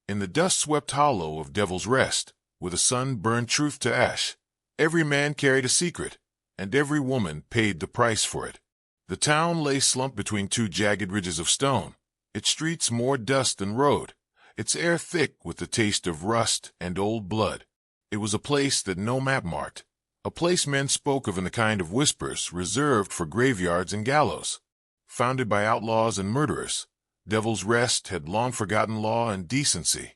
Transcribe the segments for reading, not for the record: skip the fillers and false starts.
In the dust-swept hollow of Devil's Rest, where the sun burned truth to ash, every man carried a secret, and every woman paid the price for it. The town lay slumped between two jagged ridges of stone, its streets more dust than road, its air thick with the taste of rust and old blood. It was a place that no map marked, a place men spoke of in the kind of whispers reserved for graveyards and gallows. Founded by outlaws and murderers, Devil's Rest had long forgotten law and decency,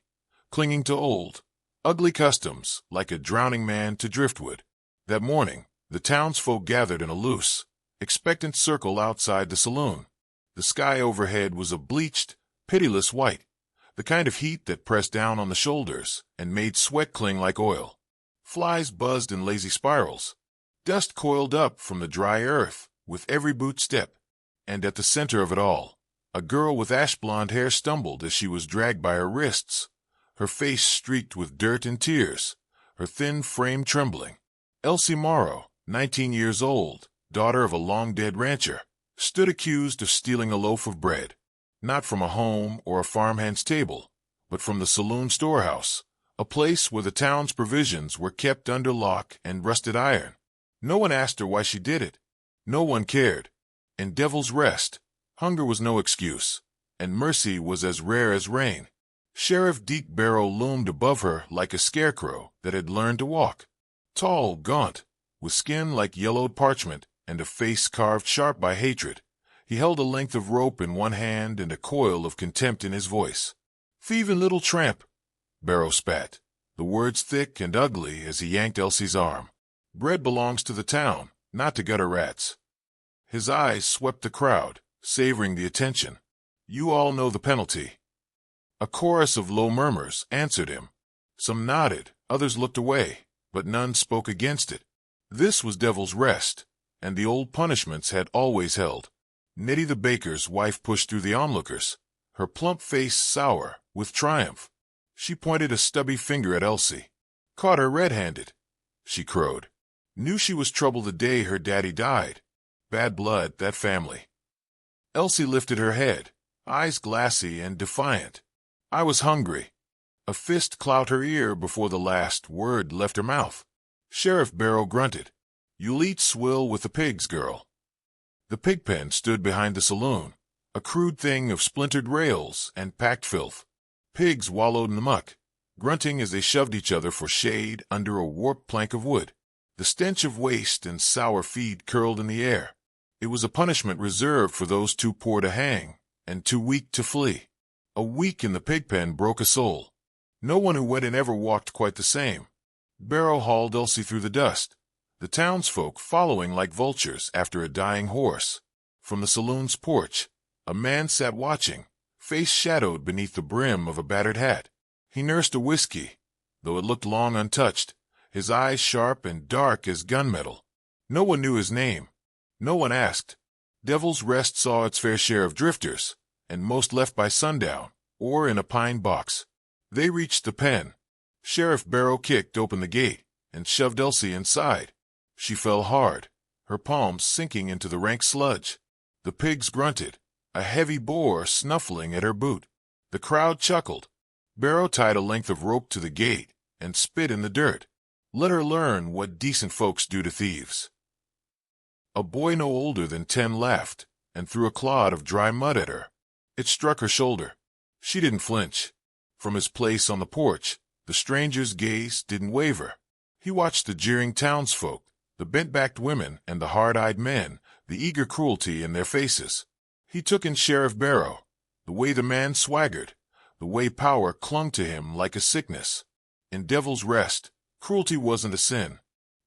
clinging to old, ugly customs like a drowning man to driftwood. That morning, the townsfolk gathered in a loose, expectant circle outside the saloon. The sky overhead was a bleached, pitiless white, the kind of heat that pressed down on the shoulders and made sweat cling like oil. Flies buzzed in lazy spirals. Dust coiled up from the dry earth with every boot step. And at the center of it all, a girl with ash-blonde hair stumbled as she was dragged by her wrists, her face streaked with dirt and tears, her thin frame trembling. Elsie Morrow, 19 years old, daughter of a long-dead rancher, stood accused of stealing a loaf of bread, not from a home or a farmhand's table, but from the saloon storehouse, a place where the town's provisions were kept under lock and rusted iron. No one asked her why she did it. No one cared. In Devil's Rest, hunger was no excuse, and mercy was as rare as rain. Sheriff Deke Barrow loomed above her like a scarecrow that had learned to walk. Tall, gaunt, with skin like yellowed parchment and a face carved sharp by hatred, he held a length of rope in one hand and a coil of contempt in his voice. "Thieving little tramp," Barrow spat, the words thick and ugly as he yanked Elsie's arm. "Bread belongs to the town, not to gutter rats." His eyes swept the crowd, savoring the attention. "You all know the penalty." A chorus of low murmurs answered him. Some nodded, others looked away, but none spoke against it. This was Devil's Rest, and the old punishments had always held. Nettie the baker's wife pushed through the onlookers, her plump face sour with triumph. She pointed a stubby finger at Elsie. "Caught her red-handed," she crowed. "Knew she was trouble the day her daddy died. Bad blood, that family." Elsie lifted her head, eyes glassy and defiant. "I was hungry." A fist clout her ear before the last word left her mouth. Sheriff Barrow grunted. "You'll eat swill with the pigs, girl." The pig pen stood behind the saloon, a crude thing of splintered rails and packed filth. Pigs wallowed in the muck, grunting as they shoved each other for shade under a warped plank of wood. The stench of waste and sour feed curled in the air. It was a punishment reserved for those too poor to hang and too weak to flee. A week in the pig pen broke a soul. No one who went in ever walked quite the same. Barrow hauled Elsie through the dust, the townsfolk following like vultures after a dying horse. From the saloon's porch, a man sat watching, face shadowed beneath the brim of a battered hat. He nursed a whiskey, though it looked long untouched, his eyes sharp and dark as gunmetal. No one knew his name. No one asked. Devil's Rest saw its fair share of drifters, and most left by sundown, or in a pine box. They reached the pen. Sheriff Barrow kicked open the gate and shoved Elsie inside. She fell hard, her palms sinking into the rank sludge. The pigs grunted, a heavy boar snuffling at her boot. The crowd chuckled. Barrow tied a length of rope to the gate and spit in the dirt. Let her learn what decent folks do to thieves. A boy no older than 10 laughed and threw a clod of dry mud at her. It struck her shoulder. She didn't flinch. From his place on the porch, the stranger's gaze didn't waver. He watched the jeering townsfolk, the bent-backed women and the hard-eyed men, the eager cruelty in their faces. He took in Sheriff Barrow, the way the man swaggered, the way power clung to him like a sickness. In Devil's Rest, cruelty wasn't a sin.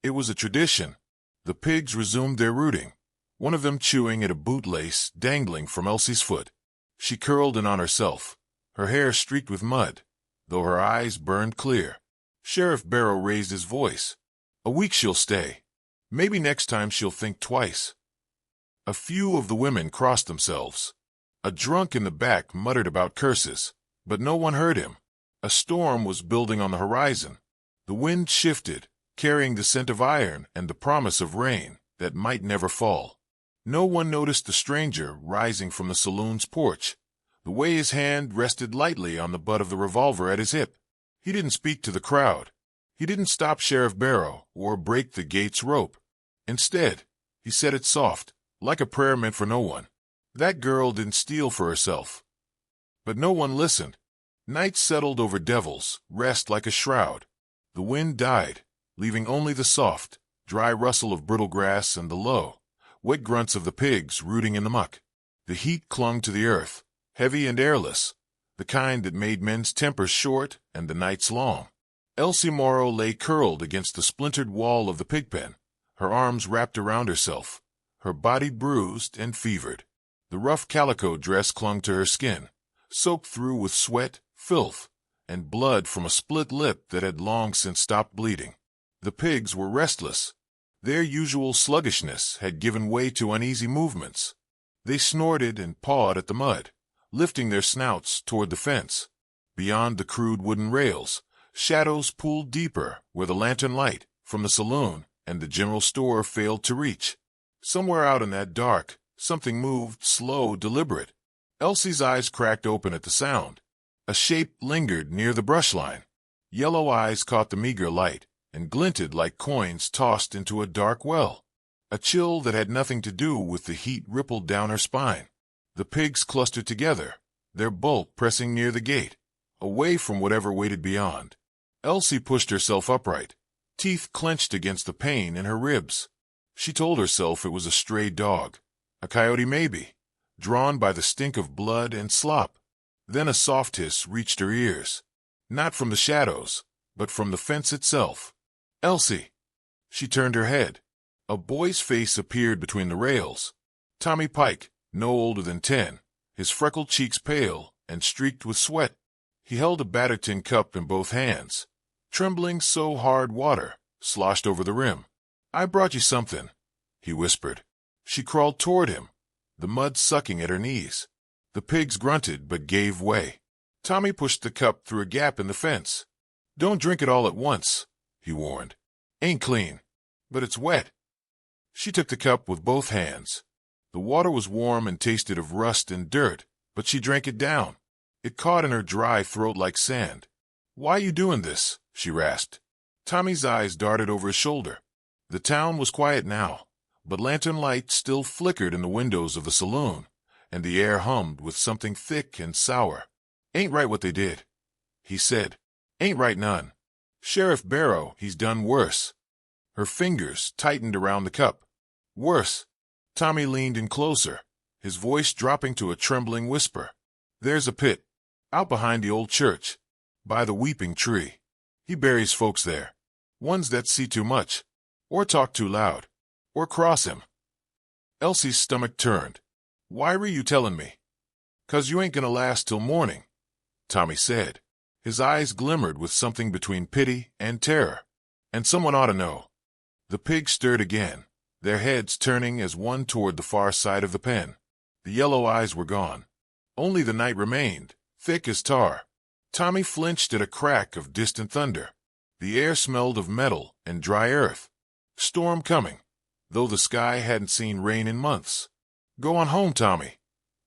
It was a tradition. The pigs resumed their rooting, one of them chewing at a bootlace dangling from Elsie's foot. She curled in on herself, her hair streaked with mud, though her eyes burned clear. Sheriff Barrow raised his voice. "A week she'll stay. Maybe next time she'll think twice." A few of the women crossed themselves. A drunk in the back muttered about curses, but no one heard him. A storm was building on the horizon. The wind shifted, carrying the scent of iron and the promise of rain that might never fall. No one noticed the stranger rising from the saloon's porch, the way his hand rested lightly on the butt of the revolver at his hip. He didn't speak to the crowd. He didn't stop Sheriff Barrow or break the gate's rope. Instead, he said it soft, like a prayer meant for no one. That girl didn't steal for herself. But no one listened. Night settled over Devil's Rest like a shroud. The wind died, leaving only the soft, dry rustle of brittle grass and the low, wet grunts of the pigs rooting in the muck. The heat clung to the earth, heavy and airless, the kind that made men's tempers short and the nights long. Elsie Morrow lay curled against the splintered wall of the pigpen, her arms wrapped around herself, her body bruised and fevered. The rough calico dress clung to her skin, soaked through with sweat, filth, and blood from a split lip that had long since stopped bleeding. The pigs were restless. Their usual sluggishness had given way to uneasy movements. They snorted and pawed at the mud, lifting their snouts toward the fence. Beyond the crude wooden rails, shadows pooled deeper where the lantern light from the saloon and the general store failed to reach. Somewhere out in that dark, something moved, slow, deliberate. Elsie's eyes cracked open at the sound. A shape lingered near the brush line. Yellow eyes caught the meager light and glinted like coins tossed into a dark well. A chill that had nothing to do with the heat rippled down her spine. The pigs clustered together, their bulk pressing near the gate, away from whatever waited beyond. Elsie pushed herself upright, teeth clenched against the pain in her ribs. She told herself it was a stray dog, a coyote maybe, drawn by the stink of blood and slop. Then a soft hiss reached her ears, not from the shadows, but from the fence itself. "Elsie!" She turned her head. A boy's face appeared between the rails. Tommy Pike, no older than 10, his freckled cheeks pale and streaked with sweat. He held a battered tin cup in both hands, trembling so hard water sloshed over the rim. "I brought you something," he whispered. She crawled toward him, the mud sucking at her knees. The pigs grunted but gave way. Tommy pushed the cup through a gap in the fence. "Don't drink it all at once," he warned. "Ain't clean, but it's wet." She took the cup with both hands. The water was warm and tasted of rust and dirt, but she drank it down. It caught in her dry throat like sand. "Why you doing this?" she rasped. Tommy's eyes darted over his shoulder. The town was quiet now, but lantern light still flickered in the windows of the saloon, and the air hummed with something thick and sour. "Ain't right what they did," he said. "Ain't right none. Sheriff Barrow, he's done worse." Her fingers tightened around the cup. "Worse." Tommy leaned in closer, his voice dropping to a trembling whisper. "There's a pit, out behind the old church, by the weeping tree. He buries folks there, ones that see too much, or talk too loud, or cross him." Elsie's stomach turned. "Why were you telling me?" "'Cause you ain't gonna last till morning," Tommy said. His eyes glimmered with something between pity and terror. "And someone ought to know." The pigs stirred again, their heads turning as one toward the far side of the pen. The yellow eyes were gone. Only the night remained, thick as tar. Tommy flinched at a crack of distant thunder. The air smelled of metal and dry earth. Storm coming, though the sky hadn't seen rain in months. "Go on home, Tommy,"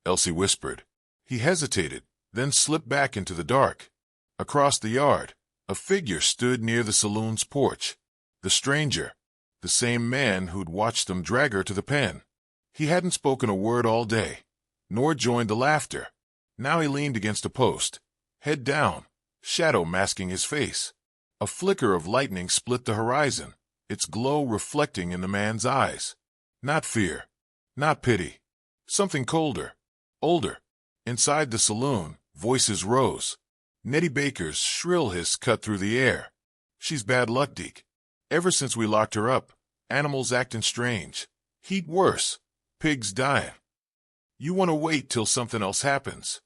Elsie whispered. He hesitated, then slipped back into the dark. Across the yard, a figure stood near the saloon's porch. The stranger, the same man who'd watched them drag her to the pen. He hadn't spoken a word all day, nor joined the laughter. Now he leaned against a post, head down, shadow masking his face. A flicker of lightning split the horizon, its glow reflecting in the man's eyes. Not fear, not pity. Something colder, older. Inside the saloon, voices rose. Nettie Baker's shrill hiss cut through the air. "She's bad luck, Deke. Ever since we locked her up, animals acting strange. Heat worse. Pigs dying. You want to wait till something else happens."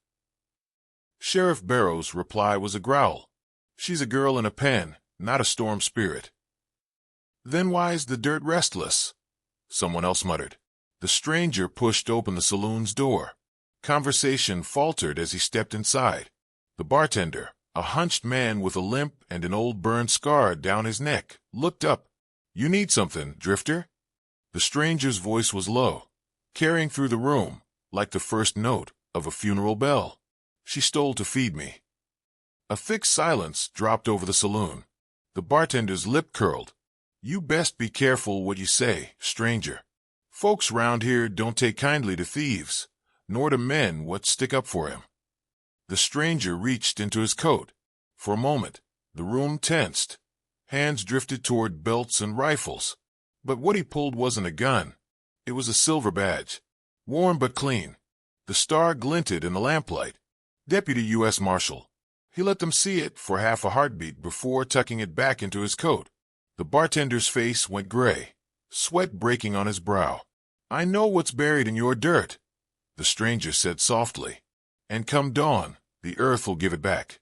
Sheriff Barrow's reply was a growl. "She's a girl in a pen, not a storm spirit." "Then why's the dirt restless?" someone else muttered. The stranger pushed open the saloon's door. Conversation faltered as he stepped inside. The bartender, a hunched man with a limp and an old burn scar down his neck, looked up. "You need something, Drifter?" The stranger's voice was low, carrying through the room like the first note of a funeral bell. She stole to feed me." A thick silence dropped over the saloon. The bartender's lip curled. "You best be careful what you say, stranger. Folks round here don't take kindly to thieves, nor to men what stick up for him." The stranger reached into his coat. For a moment, the room tensed. Hands drifted toward belts and rifles. But what he pulled wasn't a gun. It was a silver badge. Warm but clean. The star glinted in the lamplight. "Deputy U.S. Marshal." He let them see it for half a heartbeat before tucking it back into his coat. The bartender's face went gray, sweat breaking on his brow. "I know what's buried in your dirt," the stranger said softly. "And come dawn, the earth will give it back."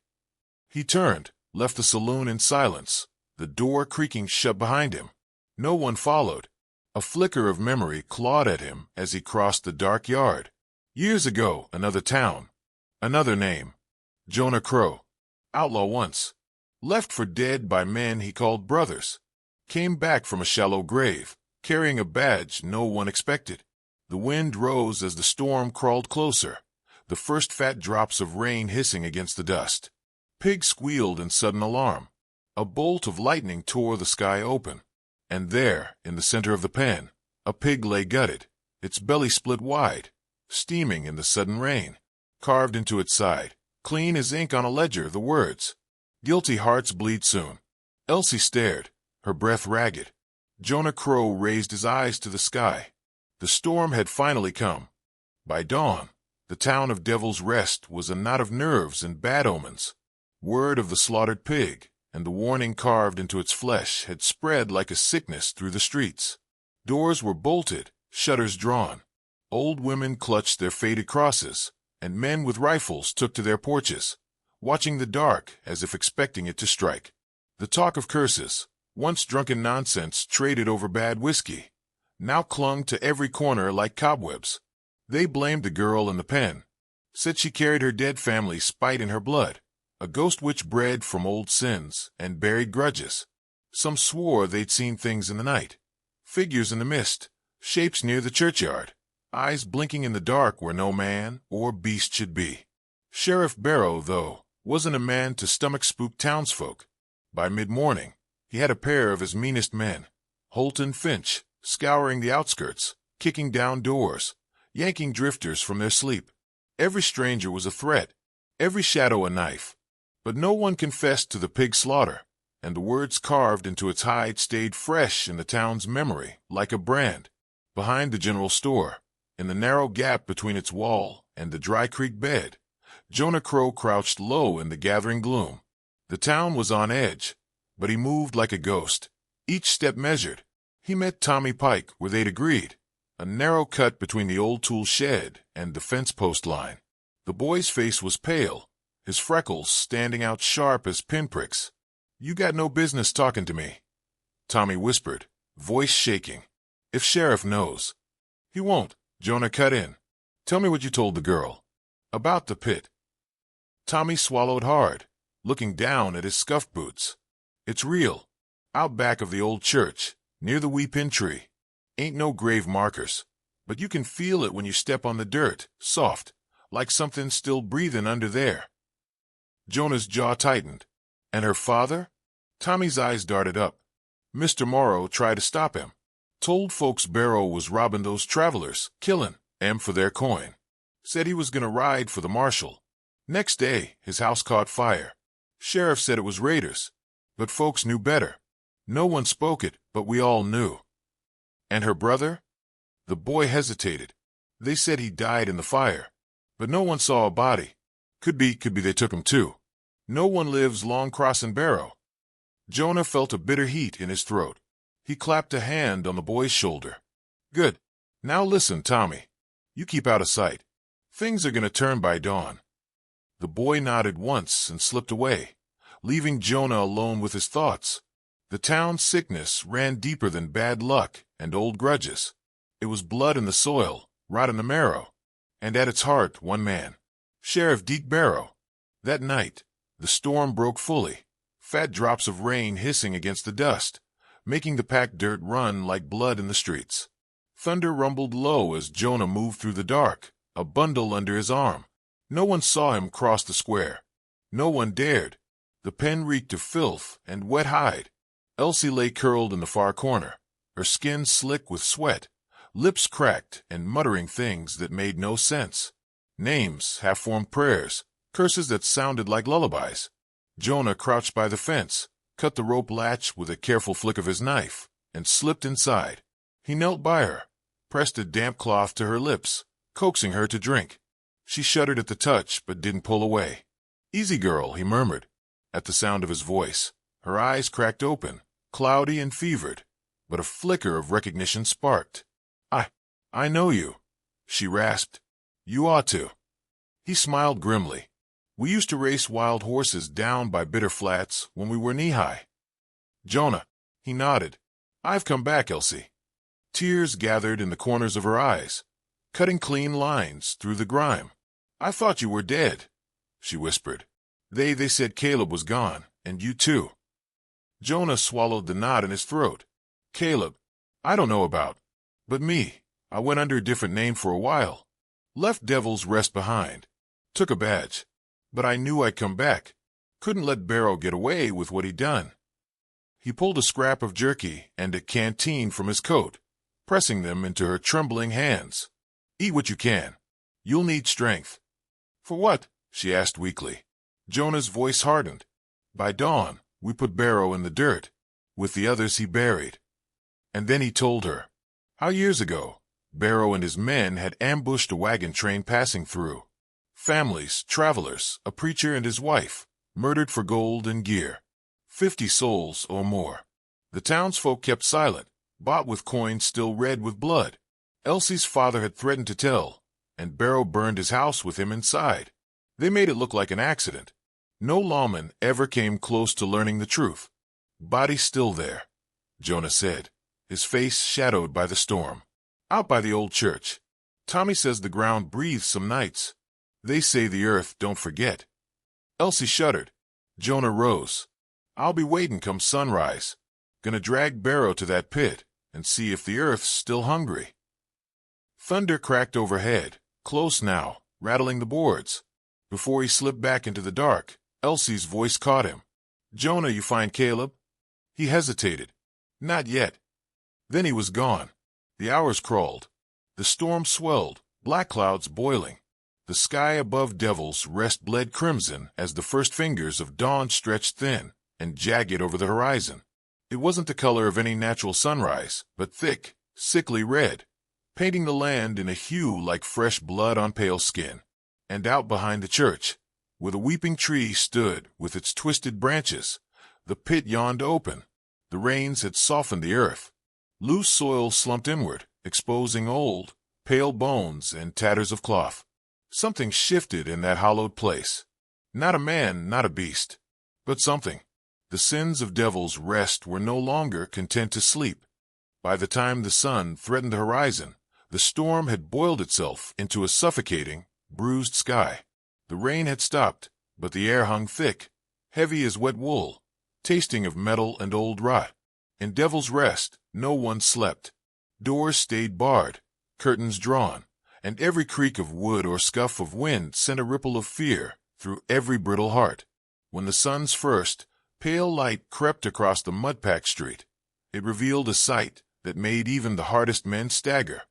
He turned, left the saloon in silence, the door creaking shut behind him. No one followed. A flicker of memory clawed at him as he crossed the dark yard. Years ago, another town. Another name. Jonah Crow. Outlaw once. Left for dead by men he called brothers. Came back from a shallow grave, carrying a badge no one expected. The wind rose as the storm crawled closer, the first fat drops of rain hissing against the dust. Pigs squealed in sudden alarm. A bolt of lightning tore the sky open. And there, in the center of the pen, a pig lay gutted, its belly split wide, steaming in the sudden rain. Carved into its side, clean as ink on a ledger, the words, "Guilty hearts bleed soon." Elsie stared, her breath ragged. Jonah Crow raised his eyes to the sky. The storm had finally come. By dawn, the town of Devil's Rest was a knot of nerves and bad omens. Word of the slaughtered pig, and the warning carved into its flesh, had spread like a sickness through the streets. Doors were bolted, shutters drawn. Old women clutched their faded crosses, and men with rifles took to their porches, watching the dark as if expecting it to strike. The talk of curses, once drunken nonsense traded over bad whiskey, now clung to every corner like cobwebs. They blamed the girl in the pen, said she carried her dead family's spite in her blood, a ghost witch bred from old sins and buried grudges. Some swore they'd seen things in the night, figures in the mist, shapes near the churchyard, eyes blinking in the dark where no man or beast should be. Sheriff Barrow, though, wasn't a man to stomach spook townsfolk. By mid-morning, he had a pair of his meanest men, Holt and Finch, scouring the outskirts, kicking down doors, yanking drifters from their sleep. Every stranger was a threat, every shadow a knife. But no one confessed to the pig slaughter, and the words carved into its hide stayed fresh in the town's memory like a brand. Behind the general store, in the narrow gap between its wall and the Dry Creek bed, Jonah Crow crouched low in the gathering gloom. The town was on edge, but he moved like a ghost, each step measured. He met Tommy Pike where they'd agreed, a narrow cut between the old tool shed and the fence post line. The boy's face was pale, his freckles standing out sharp as pinpricks. "You got no business talking to me," Tommy whispered, voice shaking. "If Sheriff knows." "He won't," Jonah cut in. "Tell me what you told the girl. About the pit." Tommy swallowed hard, looking down at his scuffed boots. "It's real. Out back of the old church, near the weepin tree. Ain't no grave markers, but you can feel it when you step on the dirt, soft, like something still breathing under there." Jonah's jaw tightened. "And her father?" Tommy's eyes darted up. "Mr. Morrow tried to stop him. Told folks Barrow was robbing those travelers, killing 'em for their coin. Said he was going to ride for the marshal. Next day, his house caught fire. Sheriff said it was raiders, but folks knew better. No one spoke it, but we all knew." "And her brother?" The boy hesitated. "They said he died in the fire, but no one saw a body. Could be they took him too. No one lives long crossing Barrow." Jonah felt a bitter heat in his throat. He clapped a hand on the boy's shoulder. "Good. Now listen, Tommy. You keep out of sight. Things are going to turn by dawn." The boy nodded once and slipped away, leaving Jonah alone with his thoughts. The town's sickness ran deeper than bad luck and old grudges. It was blood in the soil, rot in the marrow, and at its heart one man, Sheriff Deke Barrow. That night, the storm broke fully, fat drops of rain hissing against the dust, making the packed dirt run like blood in the streets. Thunder rumbled low as Jonah moved through the dark, a bundle under his arm. No one saw him cross the square. No one dared. The pen reeked of filth and wet hide. Elsie lay curled in the far corner, her skin slick with sweat, lips cracked and muttering things that made no sense. Names, half-formed prayers, curses that sounded like lullabies. Jonah crouched by the fence, cut the rope latch with a careful flick of his knife, and slipped inside. He knelt by her, pressed a damp cloth to her lips, coaxing her to drink. She shuddered at the touch, but didn't pull away. "Easy, girl," he murmured. At the sound of his voice, her eyes cracked open, cloudy and fevered, but a flicker of recognition sparked. I know you," she rasped. "You ought to." He smiled grimly. "We used to race wild horses down by Bitter Flats when we were knee-high." "Jonah," he nodded. "I've come back, Elsie." Tears gathered in the corners of her eyes, cutting clean lines through the grime. "I thought you were dead," she whispered. They said Caleb was gone, and you too." Jonah swallowed the knot in his throat. "Caleb, I don't know about. But me, I went under a different name for a while. Left Devil's Rest behind. Took a badge. But I knew I'd come back. Couldn't let Barrow get away with what he'd done." He pulled a scrap of jerky and a canteen from his coat, pressing them into her trembling hands. "Eat what you can. You'll need strength." "For what?" she asked weakly. Jonah's voice hardened. "By dawn, we put Barrow in the dirt. With the others he buried." And then he told her how years ago Barrow and his men had ambushed a wagon train passing through. Families, travelers, a preacher and his wife, murdered for gold and gear. 50 souls or more. The townsfolk kept silent, bought with coins still red with blood. Elsie's father had threatened to tell, and Barrow burned his house with him inside. They made it look like an accident. No lawman ever came close to learning the truth. "Body still there," Jonah said, his face shadowed by the storm. "Out by the old church. Tommy says the ground breathes some nights. They say the earth don't forget." Elsie shuddered. Jonah rose. "I'll be waiting come sunrise. Gonna drag Barrow to that pit and see if the earth's still hungry." Thunder cracked overhead, close now, rattling the boards. Before he slipped back into the dark, Elsie's voice caught him. "Jonah, you find Caleb?" He hesitated. "Not yet." Then he was gone. The hours crawled. The storm swelled, black clouds boiling. The sky above Devil's Rest bled crimson as the first fingers of dawn stretched thin and jagged over the horizon. It wasn't the color of any natural sunrise, but thick, sickly red, painting the land in a hue like fresh blood on pale skin. And out behind the church, where the weeping tree stood with its twisted branches, the pit yawned open. The rains had softened the earth. Loose soil slumped inward, exposing old, pale bones and tatters of cloth. Something shifted in that hollowed place. Not a man, not a beast, but something. The sins of Devil's Rest were no longer content to sleep. By the time the sun threatened the horizon, the storm had boiled itself into a suffocating, bruised sky. The rain had stopped, but the air hung thick, heavy as wet wool, tasting of metal and old rot. In Devil's Rest, no one slept. Doors stayed barred, curtains drawn, and every creak of wood or scuff of wind sent a ripple of fear through every brittle heart. When the sun's first, pale light crept across the mud-packed street, it revealed a sight that made even the hardest men stagger.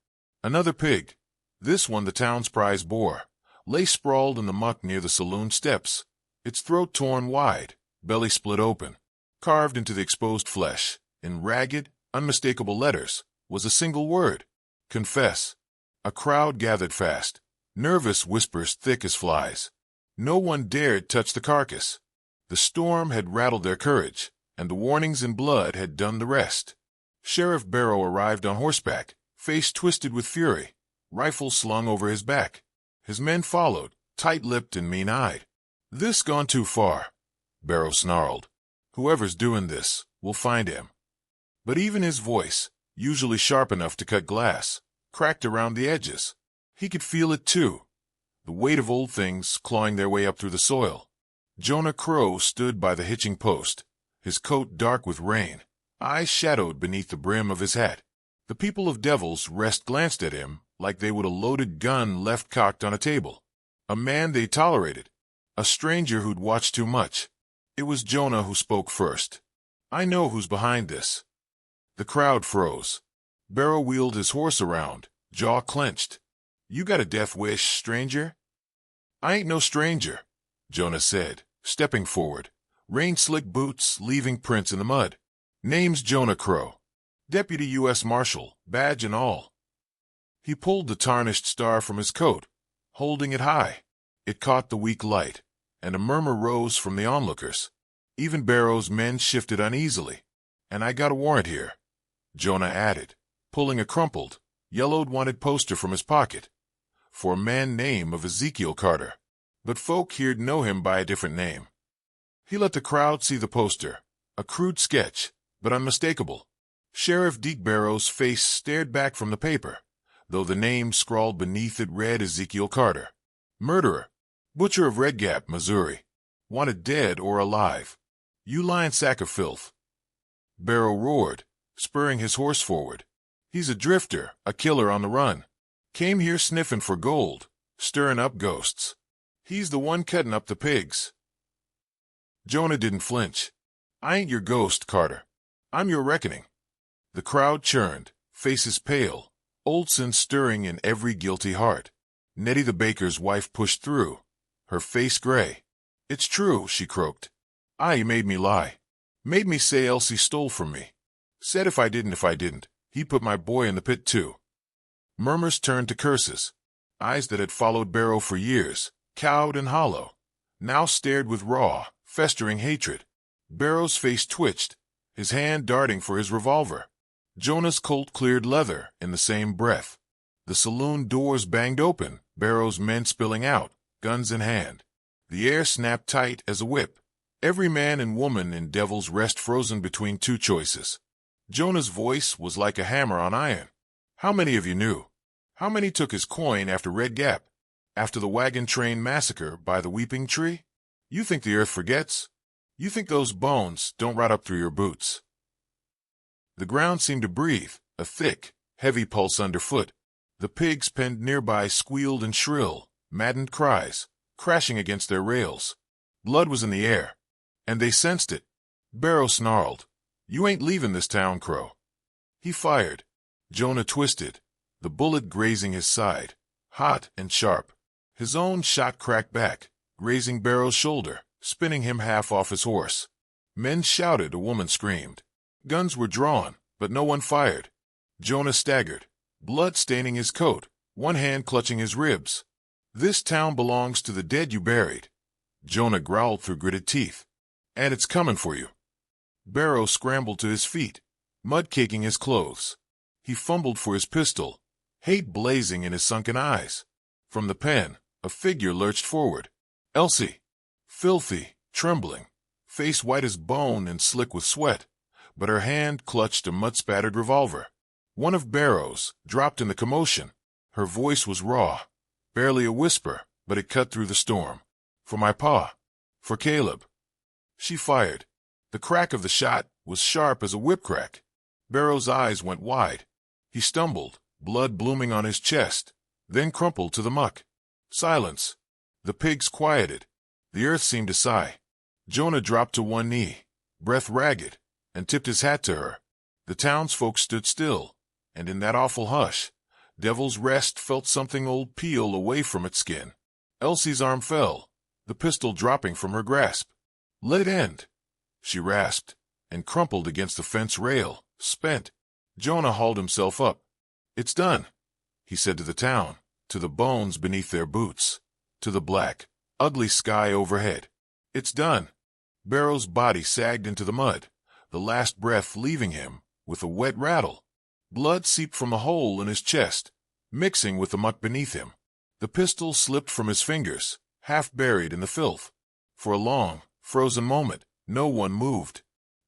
Another pig, this one the town's prize boar, lay sprawled in the muck near the saloon steps, its throat torn wide, belly split open. Carved into the exposed flesh, in ragged, unmistakable letters, was a single word: confess. A crowd gathered fast, nervous whispers thick as flies. No one dared touch the carcass. The storm had rattled their courage, and the warnings in blood had done the rest. Sheriff Barrow arrived on horseback, face twisted with fury, rifle slung over his back. His men followed, tight-lipped and mean-eyed. "This gone too far," Barrow snarled. "Whoever's doing this, will find him." But even his voice, usually sharp enough to cut glass, cracked around the edges. He could feel it too, the weight of old things clawing their way up through the soil. Jonah Crow stood by the hitching post, his coat dark with rain, eyes shadowed beneath the brim of his hat. The people of Devil's Rest glanced at him like they would a loaded gun left cocked on a table. A man they tolerated. A stranger who'd watched too much. It was Jonah who spoke first. "I know who's behind this." The crowd froze. Barrow wheeled his horse around, jaw clenched. "You got a death wish, stranger?" "I ain't no stranger," Jonah said, stepping forward. Rain-slick boots leaving prints in the mud. "Name's Jonah Crow. Deputy U.S. Marshal, badge and all." He pulled the tarnished star from his coat, holding it high. It caught the weak light, and a murmur rose from the onlookers. Even Barrow's men shifted uneasily. "And I got a warrant here," Jonah added, pulling a crumpled, yellowed wanted poster from his pocket, "for a man name of Ezekiel Carter. But folk here'd know him by a different name." He let the crowd see the poster, a crude sketch, but unmistakable. Sheriff Deke Barrow's face stared back from the paper, though the name scrawled beneath it read Ezekiel Carter. "Murderer. Butcher of Red Gap, Missouri. Wanted dead or alive. You lying sack of filth." Barrow roared, spurring his horse forward. "He's a drifter, a killer on the run. Came here sniffing for gold, stirring up ghosts. He's the one cutting up the pigs." Jonah didn't flinch. "I ain't your ghost, Carter. I'm your reckoning." The crowd churned, faces pale, old sin stirring in every guilty heart. Nettie the baker's wife pushed through, her face gray. "It's true," she croaked. "You made me lie. Made me say Elsie stole from me. Said if I didn't, he put my boy in the pit too." Murmurs turned to curses. Eyes that had followed Barrow for years, cowed and hollow, now stared with raw, festering hatred. Barrow's face twitched, his hand darting for his revolver. Jonah's Colt cleared leather in the same breath. The saloon doors banged open, Barrow's men spilling out, guns in hand. The air snapped tight as a whip. Every man and woman in Devil's Rest frozen between two choices. Jonah's voice was like a hammer on iron. "How many of you knew? How many took his coin after Red Gap? After the wagon train massacre by the Weeping Tree? You think the earth forgets? You think those bones don't rot up through your boots?" The ground seemed to breathe, a thick, heavy pulse underfoot. The pigs penned nearby squealed in shrill, maddened cries, crashing against their rails. Blood was in the air, and they sensed it. Barrow snarled, "You ain't leaving this town, Crow." He fired. Jonah twisted, the bullet grazing his side, hot and sharp. His own shot cracked back, grazing Barrow's shoulder, spinning him half off his horse. Men shouted, a woman screamed. Guns were drawn, but no one fired. Jonah staggered, blood staining his coat, one hand clutching his ribs. "This town belongs to the dead you buried," Jonah growled through gritted teeth. "And it's coming for you." Barrow scrambled to his feet, mud caking his clothes. He fumbled for his pistol, hate blazing in his sunken eyes. From the pen, a figure lurched forward. Elsie. Filthy, trembling, face white as bone and slick with sweat, but her hand clutched a mud-spattered revolver. One of Barrow's, dropped in the commotion. Her voice was raw, barely a whisper, but it cut through the storm. "For my pa. For Caleb." She fired. The crack of the shot was sharp as a whip crack. Barrow's eyes went wide. He stumbled, blood blooming on his chest, then crumpled to the muck. Silence. The pigs quieted. The earth seemed to sigh. Jonah dropped to one knee, breath ragged, and tipped his hat to her. The townsfolk stood still, and in that awful hush, Devil's Rest felt something old peel away from its skin. Elsie's arm fell, the pistol dropping from her grasp. "Let it end," she rasped, and crumpled against the fence rail, spent. Jonah hauled himself up. "It's done," he said to the town, to the bones beneath their boots, to the black, ugly sky overhead. "It's done." Barrow's body sagged into the mud, the last breath leaving him with a wet rattle. Blood seeped from a hole in his chest, mixing with the muck beneath him. The pistol slipped from his fingers, half buried in the filth. For a long, frozen moment, no one moved.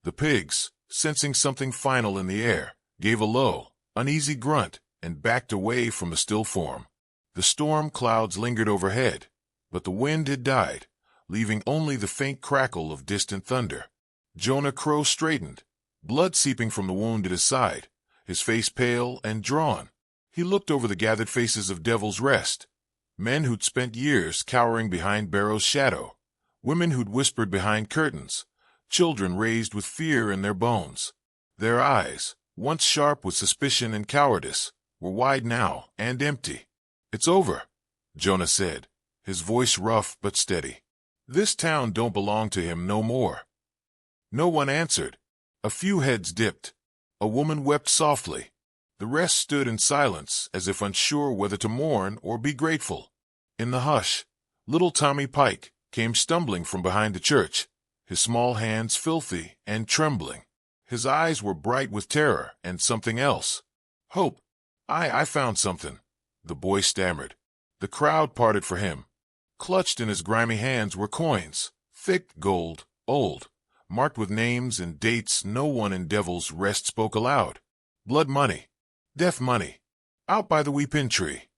The pigs, sensing something final in the air, gave a low, uneasy grunt and backed away from the still form. The storm clouds lingered overhead, but the wind had died, leaving only the faint crackle of distant thunder. Jonah Crow straightened, blood seeping from the wound at his side, his face pale and drawn. He looked over the gathered faces of Devil's Rest, Men who'd spent years cowering behind Barrow's shadow, women who'd whispered behind curtains, children raised with fear in their bones. Their eyes, once sharp with suspicion and cowardice, were wide now and empty. "It's over," Jonah said, his voice rough but steady. "This town don't belong to him no more." No one answered. A few heads dipped. A woman wept softly. The rest stood in silence as if unsure whether to mourn or be grateful. In the hush, little Tommy Pike came stumbling from behind the church, his small hands filthy and trembling. His eyes were bright with terror and something else. "Hope. I found something," the boy stammered. The crowd parted for him. Clutched in his grimy hands were coins, thick gold, old, marked with names and dates no one in Devil's Rest spoke aloud. "Blood money. Death money. Out by the weeping tree,"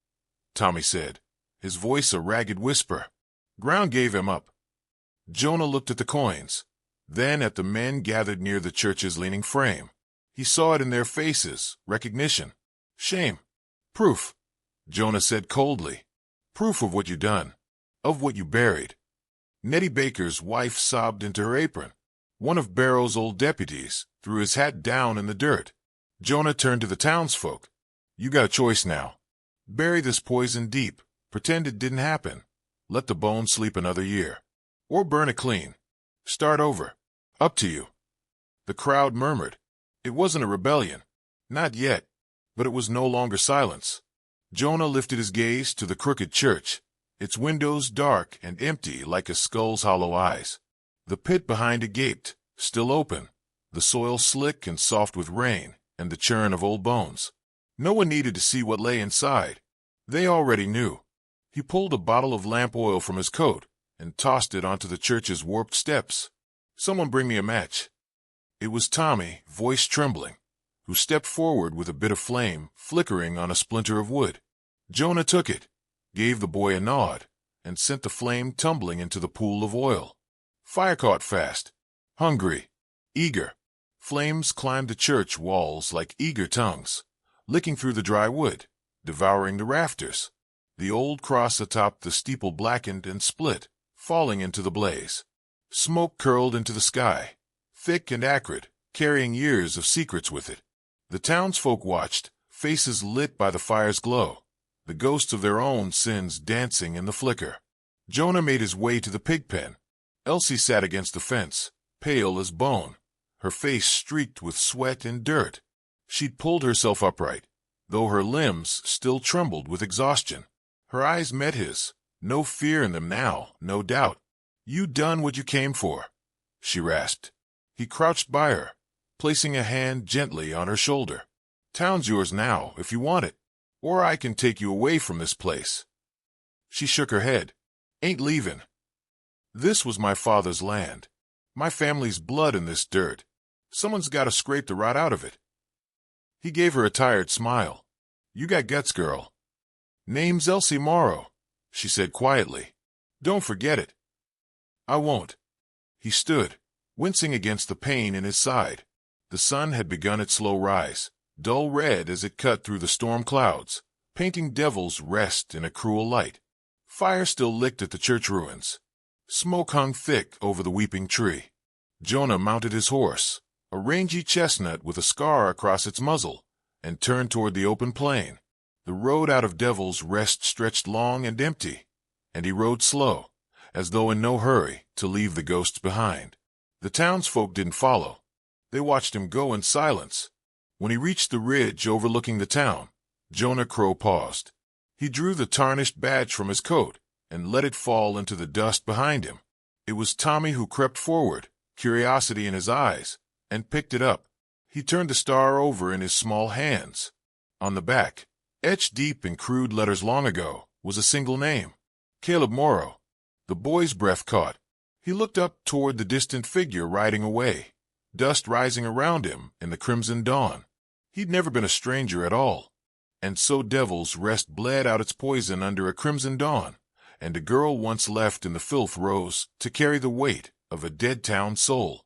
Tommy said, his voice a ragged whisper. Ground gave him up. Jonah looked at the coins, then at the men gathered near the church's leaning frame. He saw it in their faces, recognition. "Shame. Proof," Jonah said coldly. "Proof of what you done, of what you buried." Nettie Baker's wife sobbed into her apron. One of Barrow's old deputies threw his hat down in the dirt. Jonah turned to the townsfolk. "You got a choice now. Bury this poison deep, pretend it didn't happen, let the bones sleep another year. Or burn it clean. Start over. Up to you." The crowd murmured. It wasn't a rebellion. Not yet. But it was no longer silence. Jonah lifted his gaze to the crooked church, its windows dark and empty like a skull's hollow eyes. The pit behind it gaped, still open, the soil slick and soft with rain and the churn of old bones. No one needed to see what lay inside. They already knew. He pulled a bottle of lamp oil from his coat and tossed it onto the church's warped steps. "Someone bring me a match." It was Tommy, voice trembling, who stepped forward with a bit of flame flickering on a splinter of wood. Jonah took it, gave the boy a nod, and sent the flame tumbling into the pool of oil. Fire caught fast. Hungry, eager. Flames climbed the church walls like eager tongues, licking through the dry wood, devouring the rafters. The old cross atop the steeple blackened and split, falling into the blaze. Smoke curled into the sky, thick and acrid, carrying years of secrets with it. The townsfolk watched, faces lit by the fire's glow, the ghosts of their own sins dancing in the flicker. Jonah made his way to the pig pen. Elsie sat against the fence, pale as bone, her face streaked with sweat and dirt. She'd pulled herself upright, though her limbs still trembled with exhaustion. Her eyes met his, no fear in them now, no doubt. "You done what you came for," she rasped. He crouched by her, placing a hand gently on her shoulder. "Town's yours now, if you want it, or I can take you away from this place." She shook her head. "Ain't leaving. This was my father's land. My family's blood in this dirt. Someone's got to scrape the rot out of it." He gave her a tired smile. "You got guts, girl." "Name's Elsie Morrow," she said quietly. "Don't forget it." "I won't." He stood, wincing against the pain in his side. The sun had begun its slow rise, dull red as it cut through the storm clouds, painting Devil's Rest in a cruel light. Fire still licked at the church ruins. Smoke hung thick over the weeping tree. Jonah mounted his horse, a rangy chestnut with a scar across its muzzle, and turned toward the open plain. The road out of Devil's Rest stretched long and empty, and he rode slow, as though in no hurry to leave the ghosts behind. The townsfolk didn't follow. They watched him go in silence. When he reached the ridge overlooking the town, Jonah Crow paused. He drew the tarnished badge from his coat and let it fall into the dust behind him. It was Tommy who crept forward, curiosity in his eyes, and picked it up. He turned the star over in his small hands. On the back, etched deep in crude letters long ago, was a single name, Caleb Morrow. The boy's breath caught. He looked up toward the distant figure riding away, dust rising around him in the crimson dawn. He'd never been a stranger at all. And so Devil's Rest bled out its poison under a crimson dawn, and a girl once left in the filth rose to carry the weight of a dead town soul.